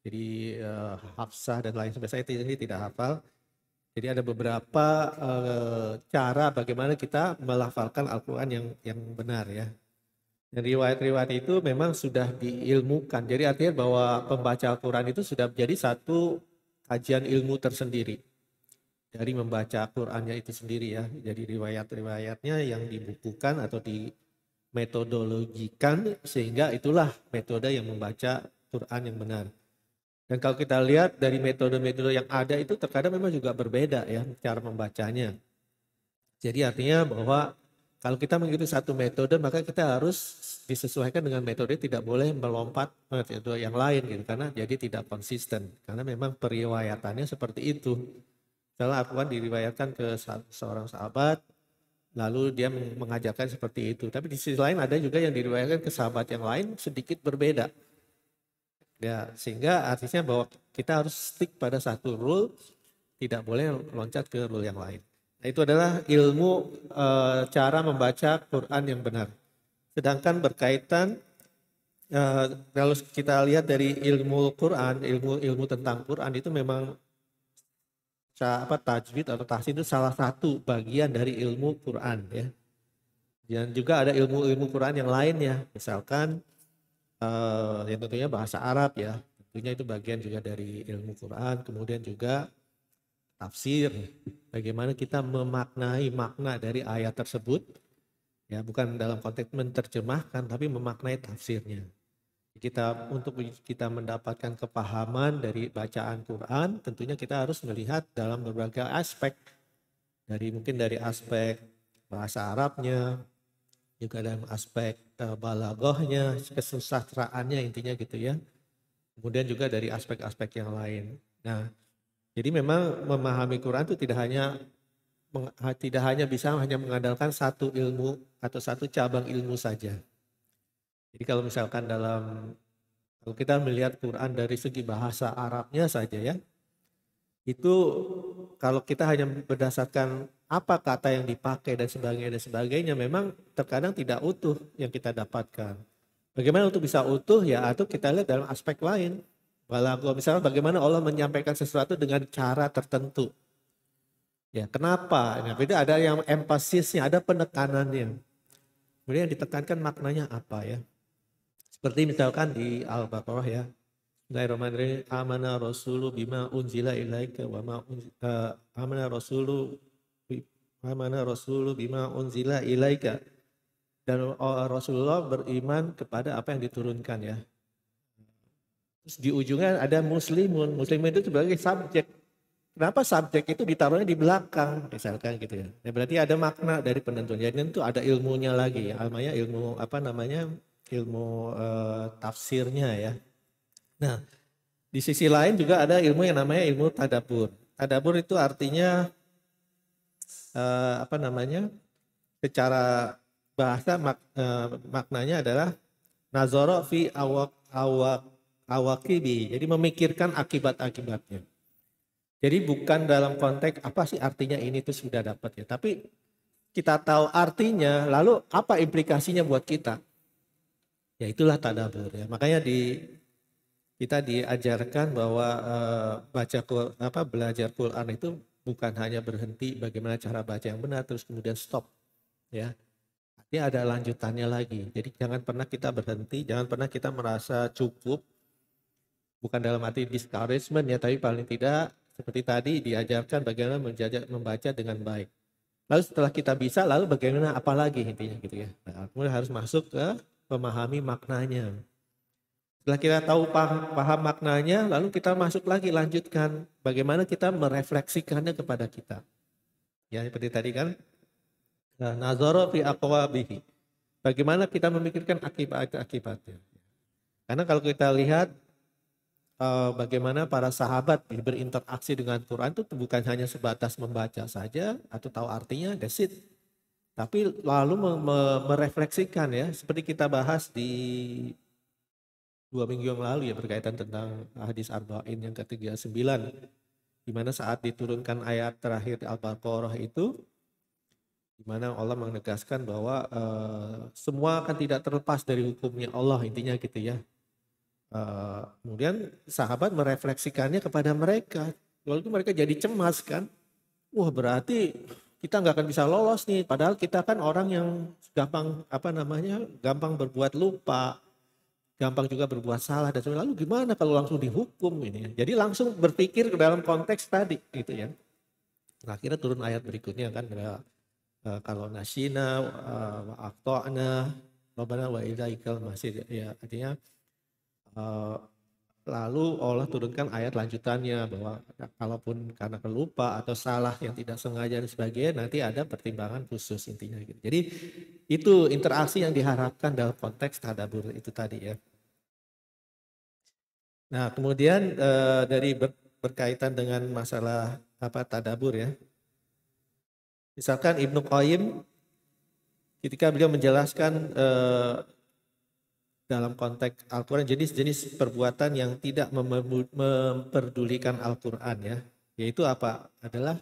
Jadi Hafsah dan lain sebagainya, saya ini tidak hafal. Jadi ada beberapa cara bagaimana kita melafalkan Al-Quran yang benar ya. Dan riwayat-riwayat itu memang sudah diilmukan. Jadi artinya bahwa pembaca Al-Quran itu sudah menjadi satu kajian ilmu tersendiri dari membaca Qurannya itu sendiri ya. Jadi riwayat-riwayatnya yang dibukukan atau dimetodologikan sehingga itulah metode yang membaca Quran yang benar. Dan kalau kita lihat dari metode-metode yang ada itu terkadang memang juga berbeda ya cara membacanya. Jadi artinya bahwa kalau kita mengikuti satu metode maka kita harus disesuaikan dengan metode, tidak boleh melompat metode yang lain gitu karena jadi tidak konsisten karena memang periwayatannya seperti itu. Misalnya Al-Quran diriwayatkan ke seorang sahabat lalu dia mengajarkan seperti itu. Tapi di sisi lain ada juga yang diriwayatkan ke sahabat yang lain sedikit berbeda. Ya, sehingga artinya bahwa kita harus stick pada satu rule, tidak boleh loncat ke rule yang lain. Nah, itu adalah ilmu cara membaca Quran yang benar. Sedangkan berkaitan kalau kita lihat dari ilmu Quran, ilmu tentang Quran itu memang tajwid atau tahsin itu salah satu bagian dari ilmu Quran ya. Dan juga ada ilmu-ilmu Quran yang lainnya, misalkan yang tentunya bahasa Arab ya, tentunya itu bagian juga dari ilmu Quran. Kemudian juga tafsir, bagaimana kita memaknai makna dari ayat tersebut, ya bukan dalam konteks menerjemahkan, tapi memaknai tafsirnya. Untuk kita mendapatkan kepahaman dari bacaan Quran, tentunya kita harus melihat dalam berbagai aspek, mungkin dari aspek bahasa Arabnya, juga dalam aspek balaghahnya, kesusastraannya intinya gitu ya. Kemudian juga dari aspek-aspek yang lain. Nah, jadi memang memahami Quran itu tidak hanya bisa mengandalkan satu ilmu atau satu cabang ilmu saja. Jadi kalau misalkan kalau kita melihat Quran dari segi bahasa Arabnya saja ya, itu kalau kita hanya berdasarkan apa kata yang dipakai dan sebagainya, memang terkadang tidak utuh yang kita dapatkan. Bagaimana untuk bisa utuh ya, atau kita lihat dalam aspek lain. Balaghah misalnya bagaimana Allah menyampaikan sesuatu dengan cara tertentu. Ya, kenapa? Nah, beda ada yang empasisnya, ada penekanannya. Kemudian yang ditekankan maknanya apa ya? Seperti misalkan di Al-Baqarah ya. Bismillahirrahmanirrahim. Amana rasulu bima unzila ilaika wa ma amana rasulu amana rasulu bima unzila ilaika. Dan Rasulullah beriman kepada apa yang diturunkan ya. Terus di ujungnya ada muslimun. Muslimun itu sebagai subjek. Kenapa subjek itu ditaruhnya di belakang misalkan gitu ya. Ya berarti ada makna dari penentuan. Jadi itu ada ilmunya lagi ya. Namanya ilmu ilmu tafsirnya ya. Nah, di sisi lain juga ada ilmu yang namanya ilmu tadabur. Tadabur itu artinya apa namanya? Secara bahasa maknanya adalah nazara fi awakibi. Jadi memikirkan akibat-akibatnya. Jadi bukan dalam konteks apa sih artinya ini tuh sudah dapat ya. Tapi kita tahu artinya, lalu apa implikasinya buat kita? Ya itulah tadabbur ya. Makanya kita diajarkan bahwa belajar Quran itu bukan hanya berhenti bagaimana cara baca yang benar terus kemudian stop ya. Artinya ada lanjutannya lagi. Jadi jangan pernah kita berhenti, jangan pernah kita merasa cukup. Bukan dalam arti discouragement ya, tapi paling tidak seperti tadi diajarkan bagaimana membaca dengan baik. Lalu setelah kita bisa, lalu bagaimana apalagi intinya gitu ya. Nah, kemudian harus masuk ke memahami maknanya. Setelah kita tahu paham maknanya, lalu kita masuk lagi lanjutkan bagaimana kita merefleksikannya kepada kita. Ya seperti tadi kan, nazara fi aqwabihi. Bagaimana kita memikirkan akibat-akibatnya. Karena kalau kita lihat bagaimana para sahabat berinteraksi dengan Quran itu bukan hanya sebatas membaca saja atau tahu artinya, that's it. Tapi lalu merefleksikan ya, seperti kita bahas di 2 minggu yang lalu ya berkaitan tentang hadis Arba'in yang ke-39. Di mana saat diturunkan ayat terakhir Al-Baqarah itu, di mana Allah menegaskan bahwa semua akan tidak terlepas dari hukumnya Allah intinya gitu ya. Kemudian sahabat merefleksikannya kepada mereka. Lalu mereka jadi cemas kan. Wah berarti kita nggak akan bisa lolos nih. Padahal kita kan orang yang gampang gampang berbuat lupa, gampang juga berbuat salah dan sebagainya. Lalu gimana kalau langsung dihukum ini? Jadi langsung berpikir ke dalam konteks tadi gitu ya. Nah, akhirnya turun ayat berikutnya kan kalau nasina wa aqta'na rabbana wa ilaikal masir ya artinya eh, lalu Allah turunkan ayat lanjutannya bahwa kalaupun karena kelupa atau salah yang tidak sengaja dan sebagainya nanti ada pertimbangan khusus intinya gitu. Jadi itu interaksi yang diharapkan dalam konteks tadabbur itu tadi ya. Nah, kemudian dari berkaitan dengan masalah tadabbur ya. Misalkan Ibnu Qayyim ketika beliau menjelaskan dalam konteks Al-Quran jenis-jenis perbuatan yang tidak memperdulikan Al-Quran ya. Yaitu apa?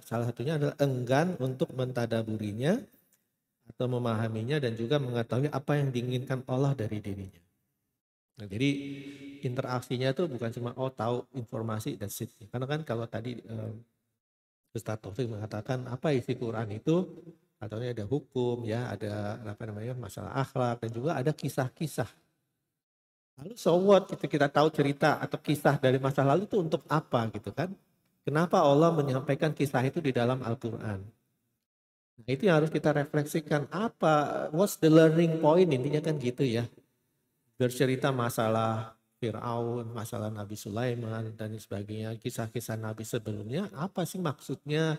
Salah satunya adalah enggan untuk mentadaburinya atau memahaminya dan juga mengetahui apa yang diinginkan Allah dari dirinya. Nah, jadi interaksinya itu bukan cuma tahu informasi dan sit. Karena kan kalau tadi Ustaz Taufik mengatakan apa isi Quran itu, katanya ada hukum ya, ada masalah akhlak dan juga ada kisah-kisah. Lalu so what kita tahu cerita atau kisah dari masa lalu itu untuk apa gitu kan? Kenapa Allah menyampaikan kisah itu di dalam Al-Quran? Nah, itu yang harus kita refleksikan. What's the learning point? Intinya kan gitu ya. Bercerita masalah Fir'aun, masalah Nabi Sulaiman dan sebagainya, kisah-kisah Nabi sebelumnya, apa sih maksudnya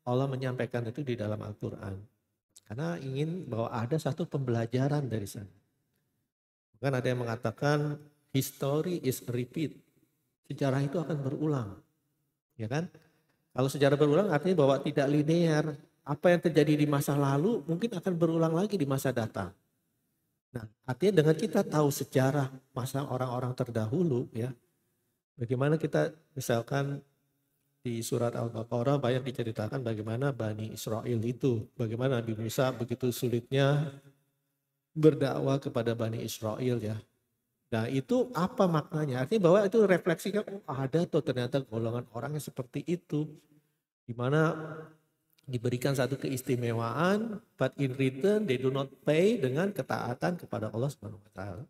Allah menyampaikan itu di dalam Al-Quran? Karena ingin bahwa ada satu pembelajaran dari sana. Kan ada yang mengatakan history is repeat. Sejarah itu akan berulang. Ya kan? Kalau sejarah berulang artinya bahwa tidak linear. Apa yang terjadi di masa lalu mungkin akan berulang lagi di masa datang. Nah, artinya dengan kita tahu sejarah masa orang-orang terdahulu ya. Bagaimana kita misalkan di surat Al-Baqarah banyak diceritakan bagaimana Bani Israel itu. Bagaimana Nabi Musa begitu sulitnya berdakwah kepada Bani Israel ya. Nah itu apa maknanya? Artinya bahwa itu refleksikan ada tuh ternyata golongan orang yang seperti itu. Di mana diberikan satu keistimewaan, but in return they do not pay dengan ketaatan kepada Allah Subhanahu wa taala.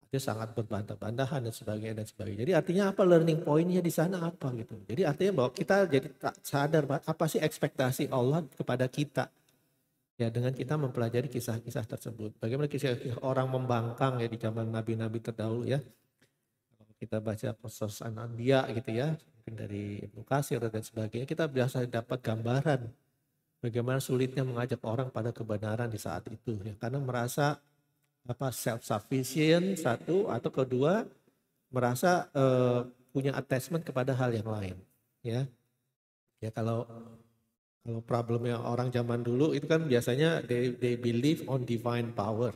Artinya sangat berbantah-bantahan dan sebagainya dan sebagainya. Jadi artinya apa learning point-nya di sana apa gitu. Jadi artinya bahwa kita jadi tak sadar apa sih ekspektasi Allah kepada kita. Ya dengan kita mempelajari kisah-kisah tersebut. Bagaimana kisah-kisah orang membangkang ya di zaman nabi-nabi terdahulu ya. Kalau kita baca proses An-Anbiya gitu ya. Mungkin dari Ibnu Katsir dan sebagainya. Kita biasa dapat gambaran. Bagaimana sulitnya mengajak orang pada kebenaran di saat itu. Ya. Karena merasa self-sufficient satu atau kedua. Merasa punya attachment kepada hal yang lain. Ya kalau problemnya orang zaman dulu itu kan biasanya they believe on divine power.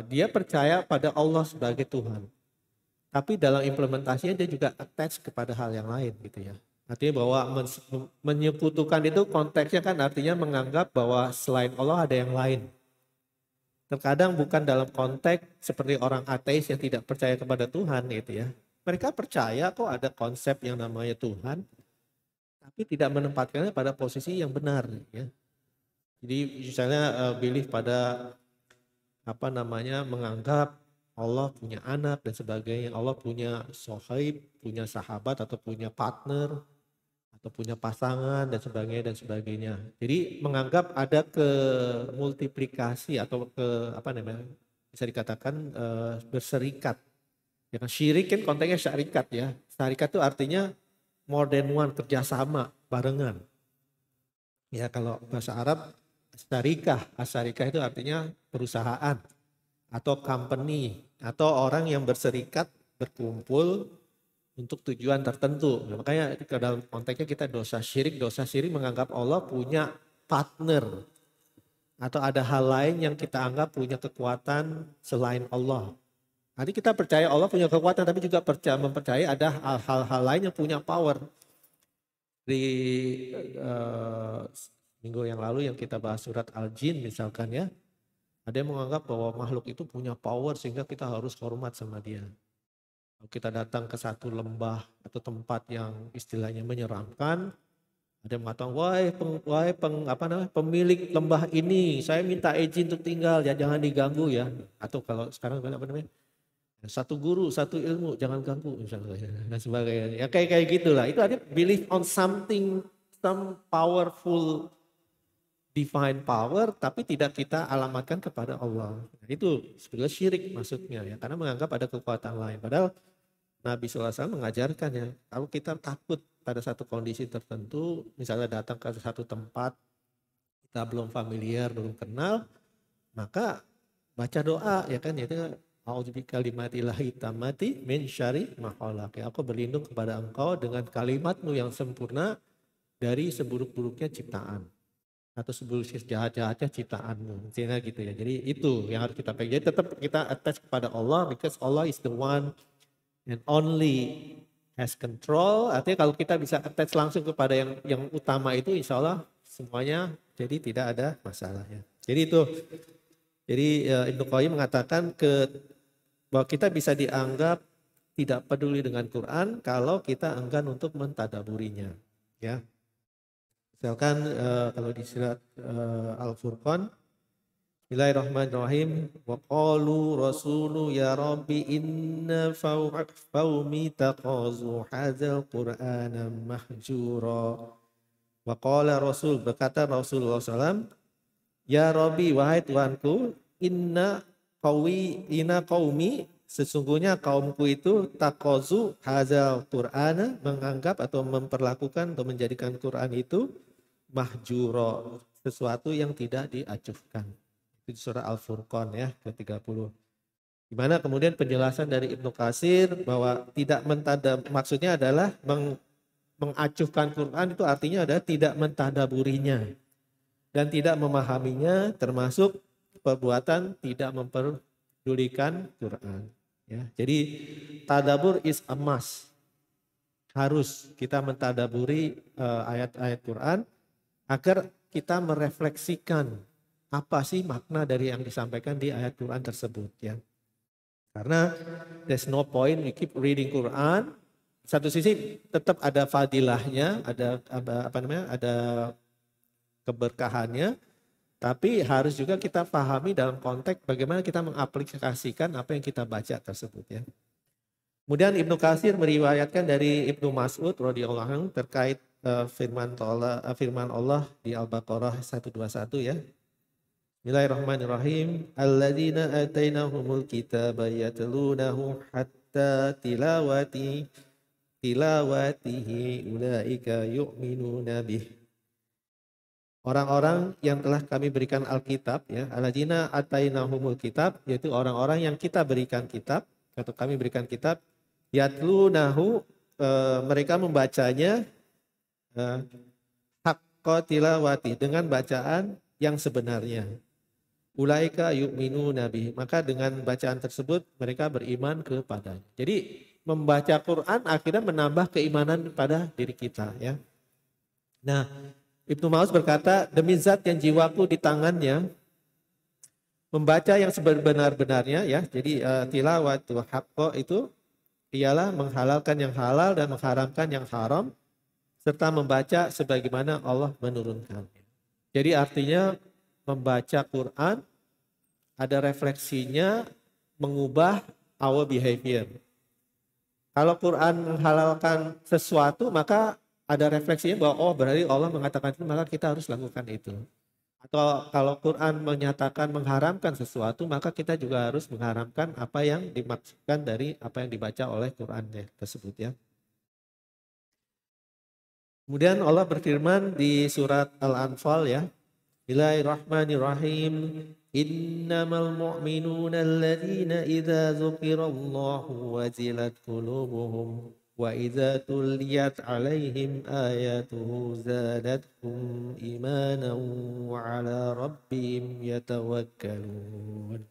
Dia percaya pada Allah sebagai Tuhan. Tapi dalam implementasinya dia juga attach kepada hal yang lain gitu ya. Artinya bahwa menyekutukan itu konteksnya kan artinya menganggap bahwa selain Allah ada yang lain. Terkadang bukan dalam konteks seperti orang ateis yang tidak percaya kepada Tuhan gitu ya. Mereka percaya kok ada konsep yang namanya Tuhan. Tapi tidak menempatkannya pada posisi yang benar ya. Jadi misalnya belief pada menganggap Allah punya anak dan sebagainya, Allah punya sohib, punya sahabat atau punya partner atau punya pasangan dan sebagainya. Jadi menganggap ada kemultiplikasi atau bisa dikatakan berserikat. Ya kan syirik kan konteksnya syarikat ya. Syarikat itu artinya more than one, kerjasama, barengan. Ya kalau bahasa Arab syarikah itu artinya perusahaan atau company atau orang yang berserikat berkumpul untuk tujuan tertentu. Nah, makanya dalam konteksnya kita dosa syirik menganggap Allah punya partner atau ada hal lain yang kita anggap punya kekuatan selain Allah. Nanti kita percaya Allah punya kekuatan tapi juga mempercayai ada hal-hal lain yang punya power. Di minggu yang lalu yang kita bahas surat Al-Jin misalkan ya. Ada yang menganggap bahwa makhluk itu punya power sehingga kita harus hormat sama dia. Kita datang ke satu lembah atau tempat yang istilahnya menyeramkan, ada yang mengatakan, pemilik lembah ini, saya minta izin untuk tinggal, ya jangan diganggu ya. Atau kalau sekarang apa namanya, satu guru, satu ilmu, jangan ganggu misalnya dan sebagainya. Ya kayak gitulah. Itu ada belief on something, some powerful divine power, tapi tidak kita alamatkan kepada Allah. Nah, itu sebetulnya syirik maksudnya ya, karena menganggap ada kekuatan lain. Padahal Nabi SAW mengajarkan ya, kalau kita takut pada satu kondisi tertentu, misalnya datang ke satu tempat, kita belum familiar, belum kenal, maka baca doa ya kan, yaitu a'udzubikalimatillahi tammati min syarri ma khalaq. Aku berlindung kepada engkau dengan kalimatmu yang sempurna dari seburuk-buruknya ciptaan. Atau seburuk jahat-jahatnya ciptaanmu. Intinya gitu ya. Jadi itu yang harus kita pegang. Jadi tetap kita attach kepada Allah, because Allah is the one and only has control. Artinya kalau kita bisa attach langsung kepada yang utama itu, insya Allah semuanya jadi tidak ada masalahnya. Jadi itu. Jadi Ibnu Qayyim mengatakan bahwa kita bisa dianggap tidak peduli dengan Quran kalau kita enggan untuk mentadaburinya. Ya. Misalkan kalau di surat Al-Furqan, Bismillahirrahmanirrahim. Wa qalu rasulu ya rabbi inna qaumi taqazu hadzal qur'ana mahjura. Wa qala rasul, berkata Rasulullah SAW, ya rabbi, wahai Tuhanku, inna qaumi, sesungguhnya kaumku itu taqazu hadzal qur'ana, menganggap atau memperlakukan atau menjadikan Quran itu mahjura, sesuatu yang tidak diacuhkan. Itu surah Al-Furqan ya, ke-30. Dimana kemudian penjelasan dari Ibnu Katsir bahwa tidak maksudnya adalah mengacuhkan Quran, itu artinya adalah tidak mentadaburinya dan tidak memahaminya, termasuk perbuatan tidak memperdulikan Quran. Ya, jadi tadabur is a must. Harus kita mentadaburi ayat-ayat Quran agar kita merefleksikan apa sih makna dari yang disampaikan di ayat Quran tersebut ya. Karena there's no point we keep reading Quran. Satu sisi tetap ada fadilahnya, ada keberkahannya, tapi harus juga kita pahami dalam konteks bagaimana kita mengaplikasikan apa yang kita baca tersebut ya. Kemudian Ibnu Katsir meriwayatkan dari Ibnu Mas'ud radhiyallahu anhu terkait firman Allah di Al-Baqarah 121 ya. Bismillahirrahmanirrahim. Alladzina atainahumul kitaba yatlunahu hatta tilawatihi ulaika yu'minuna bih. Orang-orang yang telah kami berikan Alkitab ya, alladzina atainahumul kitab, yaitu orang-orang yang kita berikan kitab atau kami berikan kitab, yatlunahu, mereka membacanya haqqa tilawati, dengan bacaan yang sebenarnya. Ulaika yu'minuna bih, maka dengan bacaan tersebut mereka beriman kepadanya. Jadi membaca Quran akhirnya menambah keimanan pada diri kita ya. Nah, Ibnu Mas'ud berkata, demi zat yang jiwaku di tangannya, membaca yang sebenar-benarnya ya. Jadi tilawatul haqqo itu ialah menghalalkan yang halal dan mengharamkan yang haram, serta membaca sebagaimana Allah menurunkannya. Jadi artinya membaca Quran ada refleksinya, mengubah our behavior. Kalau Quran menghalalkan sesuatu, maka ada refleksinya bahwa oh berarti Allah mengatakan itu, maka kita harus lakukan itu. Atau kalau Quran menyatakan mengharamkan sesuatu, maka kita juga harus mengharamkan apa yang dimaksudkan dari apa yang dibaca oleh Quran tersebut ya. Kemudian Allah berfirman di surat Al-Anfal ya. Bismillahirrahmanirrahim. Innamal mu'minuna alladzina idza dzukirallahu wajilat qulubuhum wa idza tuliyat 'alaihim ayatuhu zadatuhum imanan wa 'ala rabbihim yatawakkalun.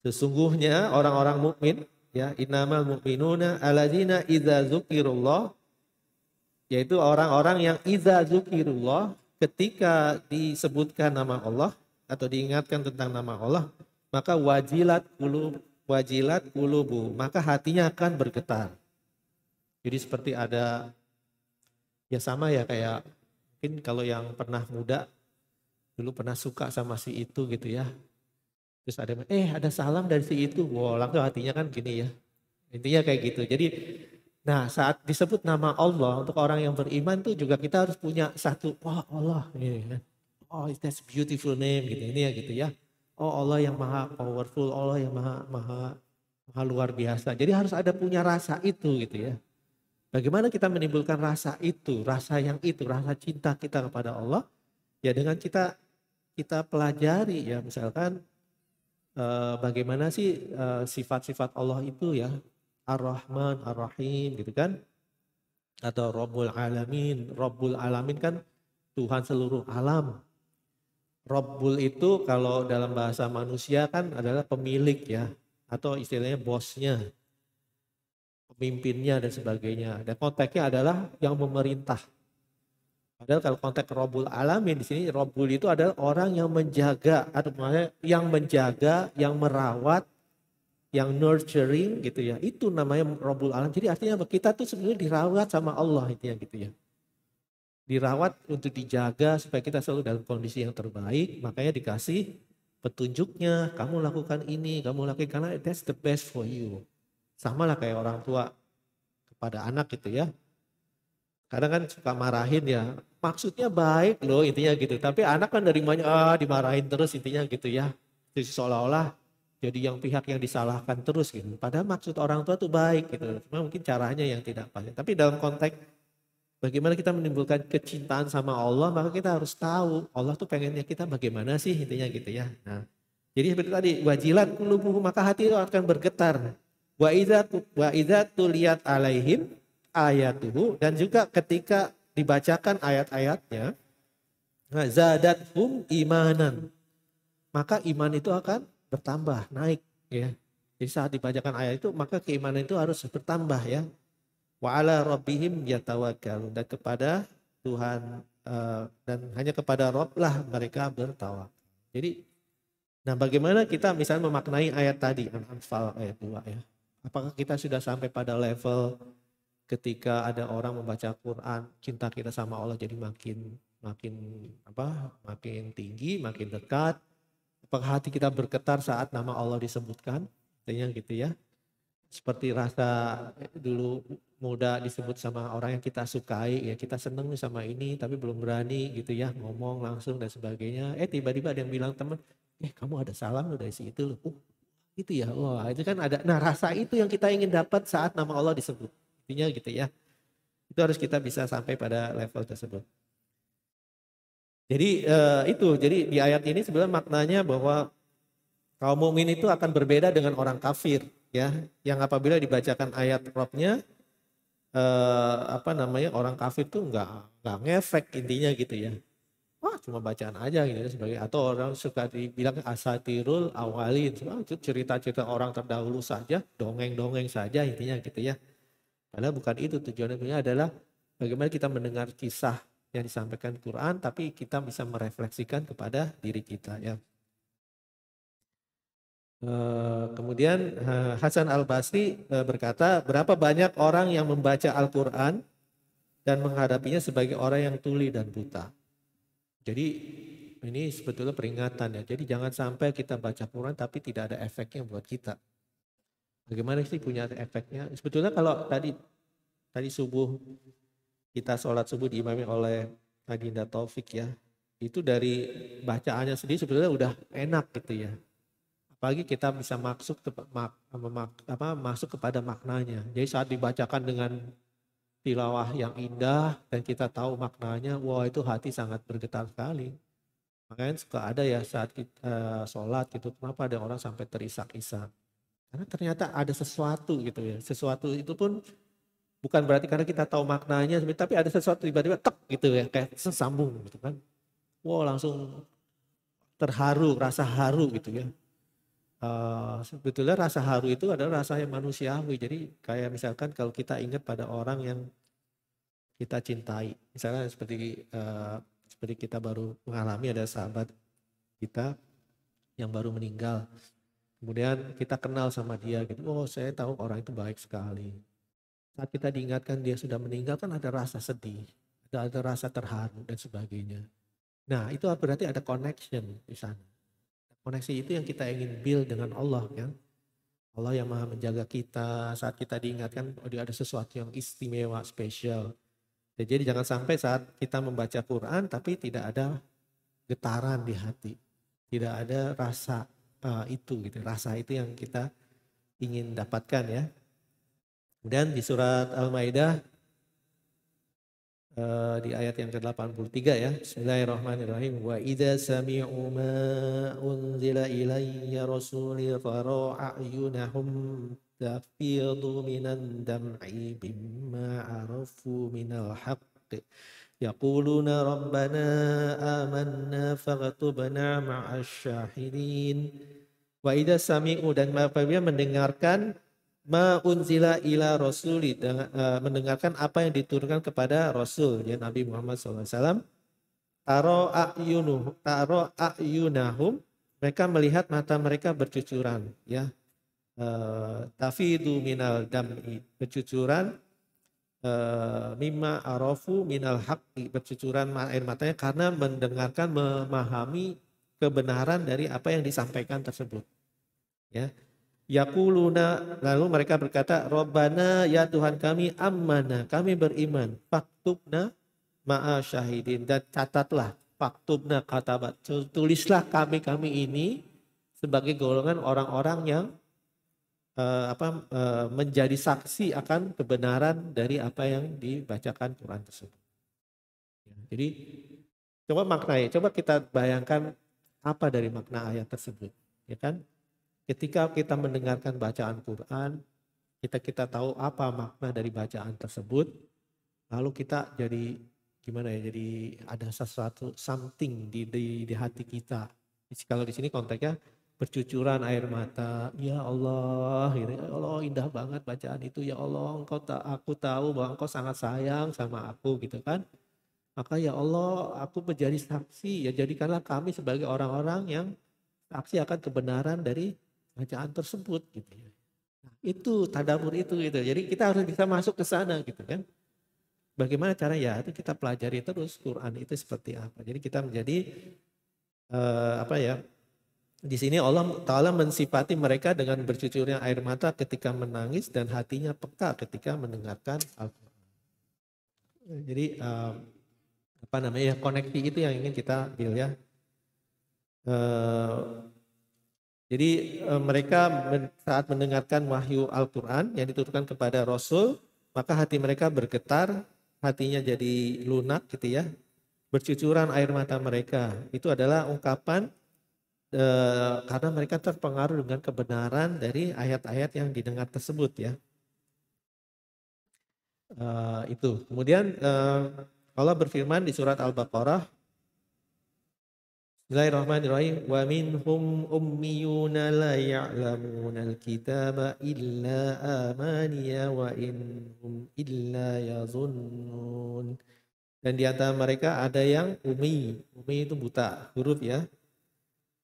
Sesungguhnya orang-orang mukmin ya, innamal mu'minuna alladzina idza dzukirallah, yaitu orang-orang yang idza dzukirallah, ketika disebutkan nama Allah atau diingatkan tentang nama Allah, maka wajilat wajilat qulubu, maka hatinya akan bergetar. Jadi seperti ada, ya sama ya kayak mungkin kalau yang pernah muda dulu pernah suka sama si itu gitu ya. Terus ada salam dari si itu, wow langsung hatinya kan gini ya. Intinya kayak gitu. Jadi nah saat disebut nama Allah untuk orang yang beriman tuh juga kita harus punya satu, wah Allah ini kan. Oh that's beautiful name gitu ini ya gitu ya. Oh Allah yang maha powerful, Allah yang maha maha maha luar biasa. Jadi harus ada punya rasa itu gitu ya. Bagaimana kita menimbulkan rasa itu, rasa cinta kita kepada Allah? Ya dengan kita pelajari ya misalkan bagaimana sih sifat-sifat Allah itu ya. Ar-Rahman, Ar-Rahim gitu kan. Atau Rabbul Alamin. Rabbul Alamin kan Tuhan seluruh alam. Rabbul itu kalau dalam bahasa manusia kan adalah pemilik ya. Atau istilahnya bosnya, pemimpinnya dan sebagainya. Dan konteksnya adalah yang memerintah. Padahal kalau konteks Rabbul Alamin di sini Rabbul itu adalah orang yang menjaga atau maksudnya yang menjaga, yang merawat, yang nurturing gitu ya. Itu namanya Rabbul Alamin. Jadi artinya kita tuh sebenarnya dirawat sama Allah itu ya gitu ya. Dirawat untuk dijaga supaya kita selalu dalam kondisi yang terbaik. Makanya dikasih petunjuknya. Kamu lakukan ini, kamu lakukan karena that's the best for you. Sama lah kayak orang tua kepada anak gitu ya. Kadang kan suka marahin ya. Maksudnya baik loh intinya gitu. Tapi anak kan nerimanya dimarahin terus intinya gitu ya. Jadi seolah-olah jadi yang pihak yang disalahkan terus gitu. Padahal maksud orang tua tuh baik gitu. Cuma mungkin caranya yang tidak pas. Tapi dalam konteks bagaimana kita menimbulkan kecintaan sama Allah, maka kita harus tahu Allah tuh pengennya kita bagaimana sih intinya gitu ya. Nah, jadi seperti tadi wajilat qulubuhum maka hati itu akan bergetar. Wa idza tuliyat alaihim ayatuhu dan juga ketika dibacakan ayat-ayatnya zadathum imanan. Maka iman itu akan bertambah, naik ya. Jadi saat dibacakan ayat itu maka keimanan itu harus bertambah ya. Wa ala rabbihim yatawakkalun dan kepada Tuhan dan hanya kepada Rabb lah mereka bertawakal. Jadi nah bagaimana kita misalnya memaknai ayat tadi Al-Anfal ayat 2 ya. Apakah kita sudah sampai pada level ketika ada orang membaca Quran cinta kita sama Allah jadi makin makin tinggi, makin dekat. Apakah hati kita bergetar saat nama Allah disebutkan? Artinya gitu ya. Seperti rasa dulu muda disebut sama orang yang kita sukai ya kita seneng nih sama ini tapi belum berani gitu ya ngomong langsung dan sebagainya tiba-tiba ada yang bilang temen kamu ada salam loh dari si itu loh gitu ya wah itu kan ada nah rasa itu yang kita ingin dapat saat nama Allah disebut intinya gitu ya itu harus kita bisa sampai pada level tersebut jadi jadi di ayat ini sebenarnya maknanya bahwa kaum mukmin itu akan berbeda dengan orang kafir ya yang apabila dibacakan ayat Rabbnya orang kafir tuh nggak ngefek intinya gitu ya wah cuma bacaan aja gitu sebagai atau orang suka dibilang asatirul awalin itu cerita-cerita orang terdahulu saja dongeng-dongeng saja intinya gitu ya padahal bukan itu tujuannya adalah bagaimana kita mendengar kisah yang disampaikan Quran tapi kita bisa merefleksikan kepada diri kita ya. Kemudian Hasan Al-Basri berkata, berapa banyak orang yang membaca Al-Quran dan menghadapinya sebagai orang yang tuli dan buta. Jadi ini sebetulnya peringatan ya. Jadi jangan sampai kita baca Quran tapi tidak ada efeknya buat kita. Bagaimana sih punya efeknya? Sebetulnya kalau tadi subuh kita sholat subuh diimami oleh Adinda Taufik ya. Itu dari bacaannya sendiri sebetulnya udah enak gitu ya. Apalagi kita bisa masuk kepada maknanya. Jadi saat dibacakan dengan tilawah yang indah dan kita tahu maknanya, wah itu hati sangat bergetar sekali. Makanya suka ada ya saat kita sholat gitu, kenapa ada orang sampai terisak-isak. Karena ternyata ada sesuatu gitu ya. Sesuatu itu pun bukan berarti karena kita tahu maknanya, tapi ada sesuatu tiba-tiba tek gitu ya, kayak sesambung gitu kan. Wow langsung terharu, rasa haru gitu ya. Sebetulnya rasa haru itu adalah rasa yang manusiawi. Jadi kayak misalkan kalau kita ingat pada orang yang kita cintai. Misalnya seperti kita baru mengalami ada sahabat kita yang baru meninggal. Kemudian kita kenal sama dia gitu. Oh, saya tahu orang itu baik sekali. Saat kita diingatkan dia sudah meninggal kan ada rasa sedih, ada rasa terharu dan sebagainya. Nah, itu berarti ada connection di sana. Koneksi itu yang kita ingin build dengan Allah kan. Allah yang maha menjaga kita, saat kita diingatkan oh dia ada sesuatu yang istimewa, spesial. Jadi jangan sampai saat kita membaca Quran tapi tidak ada getaran di hati. Tidak ada rasa itu gitu. Rasa itu yang kita ingin dapatkan ya. Kemudian di surat Al-Maidah di ayat yang ke-83 ya. Bismillahirrahmanirrahim. Wa idza sami'u ma unzila ilayya rasuli tara a'yunahum tafidu minan dam'i bimma arafu minal haqq. Yaquluna rabbana amanna faghfirna ma'asy syahidin. Wa idza sami'u dan apabila mendengarkan ma unzila ila rasuli mendengarkan apa yang diturunkan kepada Rasul ya Nabi Muhammad SAW. Taro a'yunahum mereka melihat mata mereka bercucuran ya. Tafidu minal dam'i bercucuran mimma arafu minal haqqi bercucuran air matanya karena mendengarkan memahami kebenaran dari apa yang disampaikan tersebut ya. Yaquluna lalu mereka berkata Rabbana ya Tuhan kami amanah kami beriman faktubna ma'a syahidin dan catatlah faktubna katabat tulislah kami ini sebagai golongan orang-orang yang menjadi saksi akan kebenaran dari apa yang dibacakan Quran tersebut. Jadi coba maknai, coba kita bayangkan apa dari makna ayat tersebut, ya kan? Ketika kita mendengarkan bacaan Quran, kita tahu apa makna dari bacaan tersebut, lalu kita jadi gimana ya? Jadi ada sesuatu something di hati kita. Kalau di sini konteksnya bercucuran air mata, ya Allah, ya Allah indah banget bacaan itu, ya Allah, aku tahu bahwa Engkau sangat sayang sama aku gitu kan. Maka ya Allah, aku menjadi saksi, ya jadikanlah kami sebagai orang-orang yang saksi akan kebenaran dari bacaan tersebut gitu ya. Nah, itu tadabbur itu gitu. Jadi kita harus bisa masuk ke sana gitu kan. Bagaimana cara ya itu kita pelajari terus Quran itu seperti apa. Jadi kita menjadi apa ya? Di sini Allah Ta'ala mensifati mereka dengan bercucurnya air mata ketika menangis dan hatinya peka ketika mendengarkan Al-Quran. Jadi apa namanya ya koneksi itu yang ingin kita build ya. Jadi mereka saat mendengarkan wahyu Al-Quran yang diturunkan kepada Rasul, maka hati mereka bergetar, hatinya jadi lunak gitu ya. Bercucuran air mata mereka. Itu adalah ungkapan karena mereka terpengaruh dengan kebenaran dari ayat-ayat yang didengar tersebut ya. Itu. Kemudian Allah berfirman di surat Al-Baqarah Bismillahirrahmanirrahim. Wa minhum ummiyuna la ya'lamuna al-kitaba illa amaniya wa innahum illa yazunnun. Dan di antara mereka ada yang ummi. Ummi itu buta huruf ya.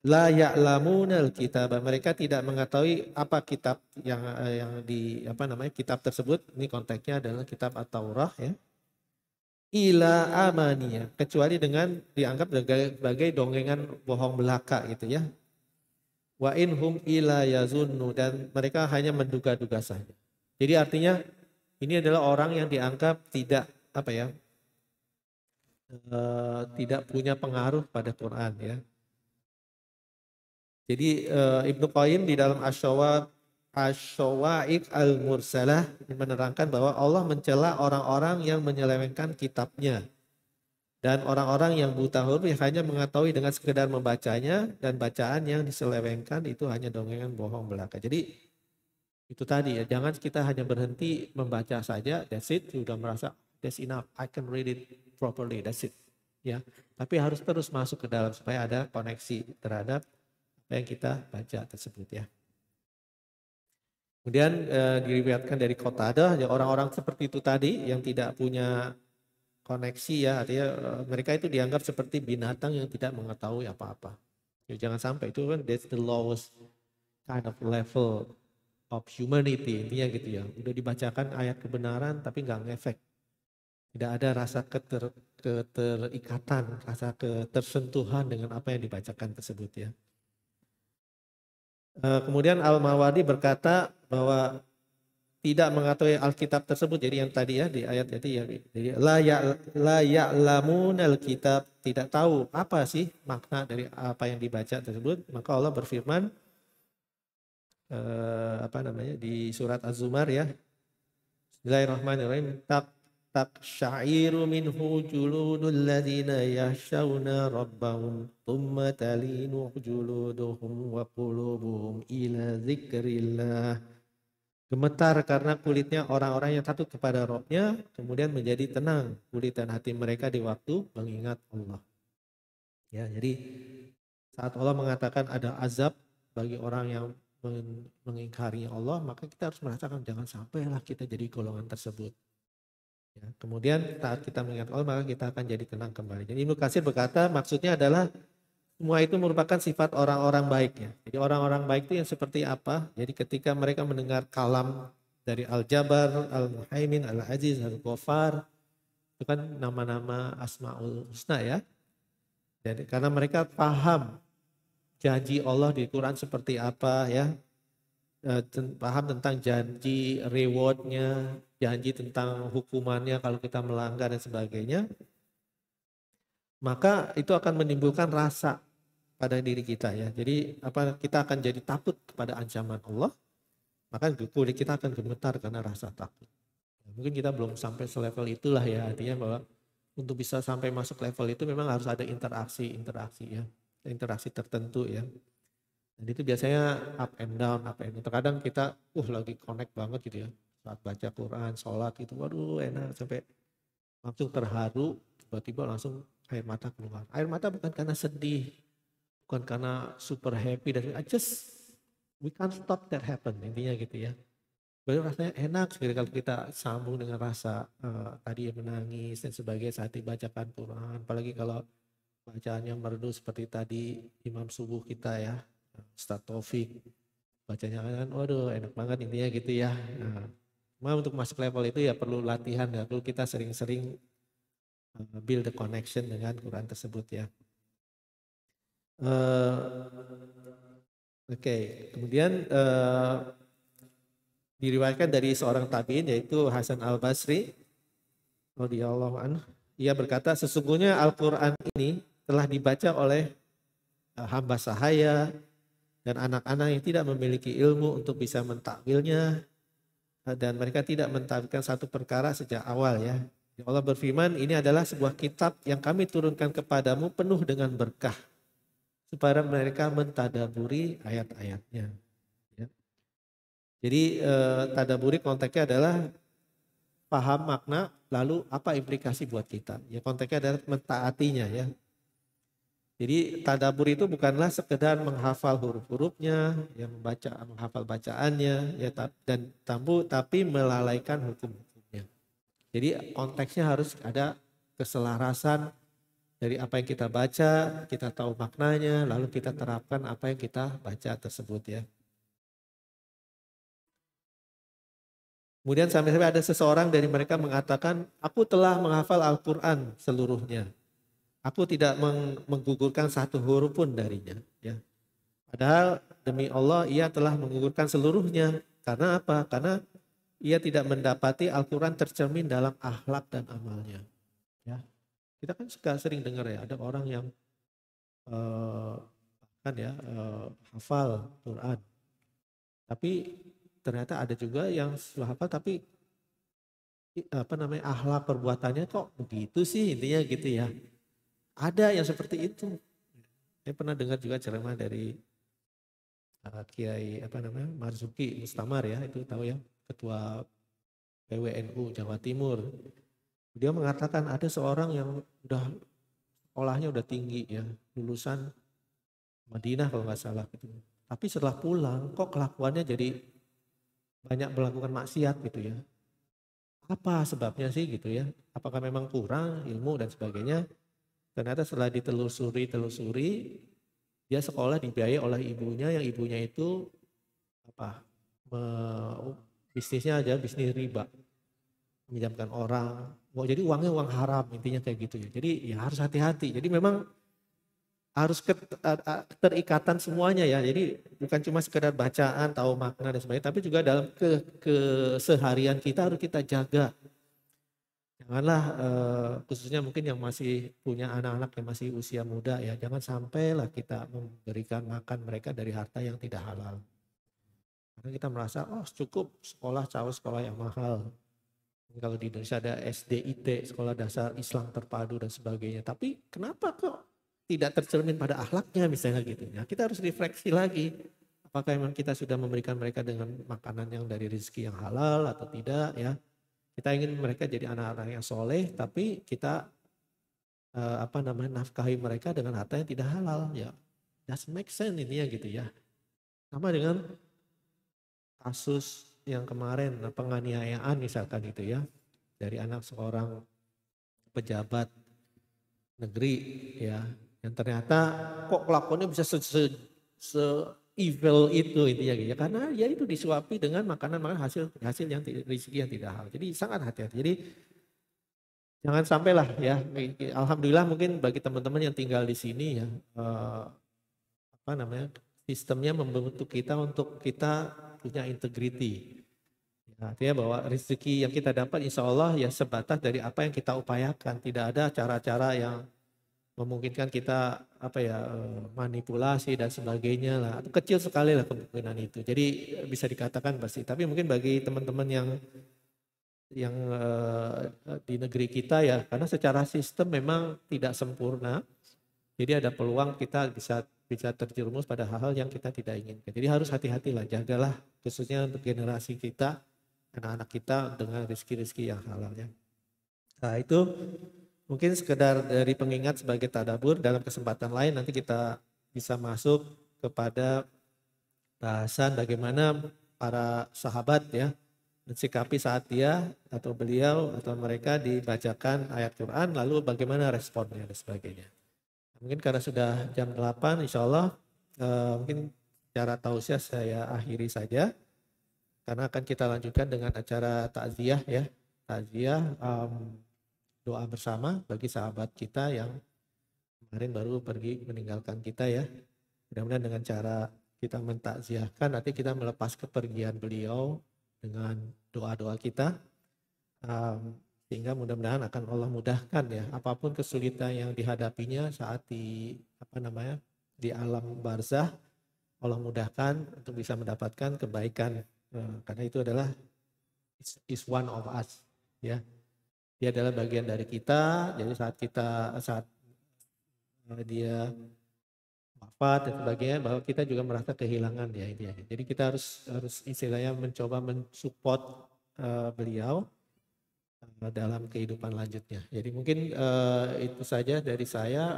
La ya'lamuna al-kitaba. Mereka tidak mengetahui apa kitab yang di apa namanya kitab tersebut. Ini konteksnya adalah kitab At-Taurah ya. Ila amania kecuali dengan dianggap sebagai dongengan bohong belaka gitu ya. Wa inhum ila yazunnu dan mereka hanya menduga-duga saja. Jadi artinya ini adalah orang yang dianggap tidak apa ya tidak punya pengaruh pada Quran ya. Jadi Ibnu Qayyim di dalam Asy-Syawa'iq Al-Mursalah menerangkan bahwa Allah mencela orang-orang yang menyelewengkan kitabnya. Dan orang-orang yang buta huruf yang hanya mengetahui dengan sekedar membacanya dan bacaan yang diselewengkan itu hanya dongengan bohong belaka. Jadi itu tadi ya, jangan kita hanya berhenti membaca saja, that's it, sudah merasa that's enough, I can read it properly, that's it. Ya, tapi harus terus masuk ke dalam supaya ada koneksi terhadap apa yang kita baca tersebut ya. Kemudian diriwayatkan dari Qatadah ya orang-orang seperti itu tadi yang tidak punya koneksi ya artinya mereka itu dianggap seperti binatang yang tidak mengetahui apa-apa. Ya, jangan sampai itu kan that's the lowest kind of level of humanity, intinya gitu ya. Udah dibacakan ayat kebenaran tapi nggak ngefek. Tidak ada rasa keterikatan, rasa ketersentuhan dengan apa yang dibacakan tersebut ya. Kemudian Al-Mawardi berkata bahwa tidak mengetahui Alkitab tersebut, jadi yang tadi ya di ayat itu ya, jadi la ya'lamun Alkitab, tidak tahu apa sih makna dari apa yang dibaca tersebut. Maka Allah berfirman di surat Az-Zumar ya, Bismillahirrahmanirrahim, taqsha'iru minhu juludul ladzina yakhshawna rabbahum thumma talinu juluduhum wa qulubuhum ila dzikrillah. Gemetar karena kulitnya orang-orang yang takut kepada Rabb-nya, kemudian menjadi tenang kulit dan hati mereka di waktu mengingat Allah. Ya, jadi saat Allah mengatakan ada azab bagi orang yang mengingkari Allah, maka kita harus merasakan jangan sampailah kita jadi golongan tersebut. Ya, kemudian saat kita mengingat Allah, maka kita akan jadi tenang kembali. Jadi Ibnu Katsir berkata maksudnya adalah semua itu merupakan sifat orang-orang baik ya. Jadi orang-orang baik itu yang seperti apa? Jadi ketika mereka mendengar kalam dari Al-Jabbar, Al-Muhaimin, Al-Aziz, Al-Ghaffar, itu kan nama-nama Asmaul Husna ya. Jadi karena mereka paham janji Allah di Quran seperti apa ya. Paham tentang janji rewardnya, janji tentang hukumannya kalau kita melanggar dan sebagainya. Maka itu akan menimbulkan rasa pada diri kita ya. Jadi kita akan jadi takut kepada ancaman Allah. Maka kulit kita akan gemetar karena rasa takut. Mungkin kita belum sampai selevel itulah ya. Artinya bahwa untuk bisa sampai masuk level itu memang harus ada interaksi ya. Interaksi tertentu ya. Dan itu biasanya up and down. Terkadang kita lagi connect banget gitu ya. Saat baca Quran, sholat gitu. Waduh enak sampai langsung terharu. Tiba-tiba langsung air mata keluar. Air mata bukan karena sedih, bukan karena super happy, dan we can't stop that happen, intinya gitu ya. Baru rasanya enak sekali kalau kita sambung dengan rasa tadi menangis dan sebagainya saat dibacakan Quran. Apalagi kalau bacaannya merdu seperti tadi Imam Subuh kita ya, Ustaz Taufik. Bacanya kan waduh enak banget intinya gitu ya. Nah, untuk masuk level itu ya perlu latihan ya, perlu kita sering-sering build the connection dengan Quran tersebut ya. Kemudian diriwayatkan dari seorang tabi'in yaitu Hasan Al-Basri radhiyallahu anhu, ia berkata sesungguhnya Al-Quran ini telah dibaca oleh hamba sahaya dan anak-anak yang tidak memiliki ilmu untuk bisa mentakwilnya, dan mereka tidak mentakwilkan satu perkara sejak awal ya. Allah berfirman, ini adalah sebuah kitab yang kami turunkan kepadamu penuh dengan berkah supaya mereka mentadaburi ayat-ayatnya. Ya. Jadi tadaburi konteksnya adalah paham makna, lalu apa implikasi buat kita. Ya konteksnya adalah mentaatinya ya. Jadi tadabur itu bukanlah sekedar menghafal huruf-hurufnya, ya menghafal bacaannya, ya tapi melalaikan hukum-hukumnya. Jadi konteksnya harus ada keselarasan dari apa yang kita baca, kita tahu maknanya, lalu kita terapkan apa yang kita baca tersebut ya. Kemudian sampai-sampai ada seseorang dari mereka mengatakan, aku telah menghafal Al-Quran seluruhnya. Aku tidak menggugurkan satu huruf pun darinya. Ya. Padahal demi Allah ia telah menggugurkan seluruhnya. Karena apa? Karena ia tidak mendapati Al-Quran tercermin dalam akhlak dan amalnya. Ya. Kita kan suka sering dengar ya, ada orang yang hafal Quran. Tapi ternyata ada juga yang hafal tapi akhlak perbuatannya kok begitu sih, intinya gitu ya. Ada yang seperti itu. Saya pernah dengar juga ceramah dari Kiai Marzuki Mustamar ya, itu tahu ya, ketua PWNU Jawa Timur. Dia mengatakan ada seorang yang sekolahnya udah tinggi ya, lulusan Madinah kalau nggak salah gitu. Tapi setelah pulang kok kelakuannya jadi banyak melakukan maksiat gitu ya. Apa sebabnya sih gitu ya? Apakah memang kurang ilmu dan sebagainya? Ternyata setelah ditelusuri, dia sekolah dibiayai oleh ibunya, yang ibunya itu apa bisnisnya aja bisnis riba, meminjamkan orang, jadi uangnya uang haram, intinya kayak gitu ya. Jadi ya harus hati-hati. Jadi memang harus terikatan semuanya ya. Jadi bukan cuma sekedar bacaan, tahu makna dan sebagainya, tapi juga dalam keseharian kita harus kita jaga. Janganlah khususnya mungkin yang masih punya anak-anak yang masih usia muda ya, jangan sampailah kita memberikan makan mereka dari harta yang tidak halal. Karena kita merasa oh cukup sekolah sekolah yang mahal. Kalau di Indonesia ada SDIT, sekolah dasar Islam terpadu dan sebagainya. Tapi kenapa kok tidak tercermin pada akhlaknya misalnya gitu. Ya, kita harus refleksi lagi. Apakah memang kita sudah memberikan mereka dengan makanan yang dari rezeki yang halal atau tidak ya. Kita ingin mereka jadi anak-anak yang soleh, tapi kita nafkahi mereka dengan harta yang tidak halal ya. Doesn't make sense intinya gitu ya. Sama dengan kasus yang kemarin penganiayaan misalkan gitu ya, dari anak seorang pejabat negeri ya, yang ternyata kok kelakuannya bisa evil itu intinya gitu ya, karena ya itu disuapi dengan makanan hasil yang rezeki yang tidak halal. Jadi sangat hati-hati. Jadi jangan sampailah ya. Alhamdulillah mungkin bagi teman-teman yang tinggal di sini ya, sistemnya membentuk kita untuk kita punya integriti. Ya, artinya bahwa rezeki yang kita dapat insya Allah ya sebatas dari apa yang kita upayakan. Tidak ada cara-cara yang memungkinkan kita manipulasi dan sebagainya lah. Kecil sekali lah kemungkinan itu. Jadi bisa dikatakan pasti. Tapi mungkin bagi teman-teman yang di negeri kita ya, karena secara sistem memang tidak sempurna. Jadi ada peluang kita bisa terjerumus pada hal-hal yang kita tidak inginkan. Jadi harus hati-hatilah, jagalah khususnya untuk generasi kita, anak-anak kita dengan rezeki-rezeki yang halal ya. Nah itu mungkin sekedar dari pengingat sebagai tadabbur. Dalam kesempatan lain nanti kita bisa masuk kepada bahasan bagaimana para sahabat ya mensikapi saat dia atau beliau atau mereka dibacakan ayat Quran, lalu bagaimana responnya dan sebagainya. Mungkin karena sudah jam 8 insya Allah mungkin secara tausiah saya akhiri saja. Karena akan kita lanjutkan dengan acara takziah ya. Takziah doa bersama bagi sahabat kita yang kemarin baru pergi meninggalkan kita ya. Mudah-mudahan dengan cara kita mentakziahkan nanti kita melepas kepergian beliau dengan doa-doa kita. Sehingga mudah-mudahan akan Allah mudahkan ya apapun kesulitan yang dihadapinya saat di alam barzah, Allah mudahkan untuk bisa mendapatkan kebaikan karena itu adalah is one of us ya, dia adalah bagian dari kita. Jadi saat dia wafat dan sebagainya bahwa kita juga merasa kehilangan ya ini. Jadi kita harus istilahnya mencoba mensupport beliau dalam kehidupan lanjutnya. Jadi mungkin itu saja dari saya.